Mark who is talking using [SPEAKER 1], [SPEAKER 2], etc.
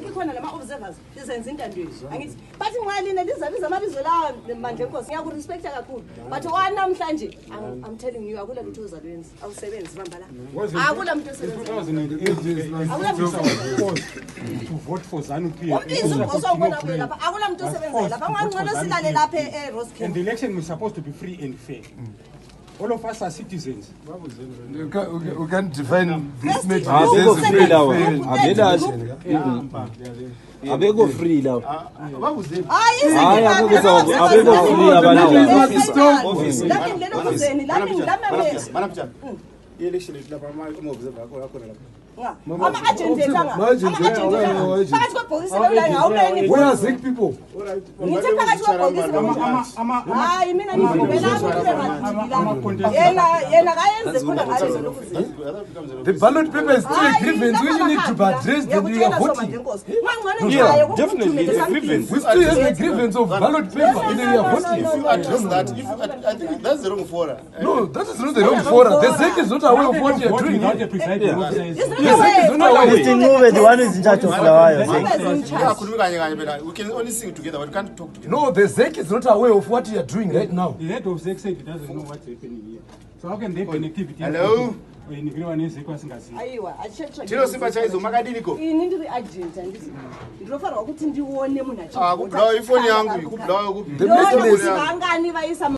[SPEAKER 1] ikhona lama observers izenza intando angithi bathi mwaline lizabiza amabizo lawo manje Nkosi ngiyakurespecta kakhulu but wanamhlanje I'm telling you akula lutho ozalwenza awusebenzi bamba la akula muntu
[SPEAKER 2] to vote for ZANU-PF.
[SPEAKER 1] Akula muntu osebenza lapha angangcono silale lapha eRosecan.
[SPEAKER 2] And the election is supposed to be free and fair. All of us are citizens.
[SPEAKER 3] You can define this matter.
[SPEAKER 4] Free now. Abego free now.
[SPEAKER 5] Election is lapha ama observer akho yakhona lapha.
[SPEAKER 3] We are sick people. The ballot paper is still a grievance which you need to address when you are voting.
[SPEAKER 4] Yeah, definitely it's a grievance.
[SPEAKER 3] We still have the grievance of ballot paper when you are voting.
[SPEAKER 5] If you address that, I think that's the wrong fora.
[SPEAKER 3] No, that is not the wrong fora. The ZEC is not aware of what you are doing.
[SPEAKER 2] Without a presiding officer.
[SPEAKER 4] The one is in charge of Flawaya.
[SPEAKER 5] We can only sing together, but we can't talk together.
[SPEAKER 3] No, the ZEC is not aware of what you are doing right now.
[SPEAKER 2] The head of ZEC said he doesn't know what's happening here. So how can they connectivity?
[SPEAKER 5] Hello?
[SPEAKER 1] Chilo
[SPEAKER 5] simba chaizo makadiniko.
[SPEAKER 1] Ini ndiri agent andisi. Ndinofanirwa kuti ndione munhu
[SPEAKER 5] kublawa ifoni yangu, kublawa
[SPEAKER 1] kuphi. Ndingani vaisa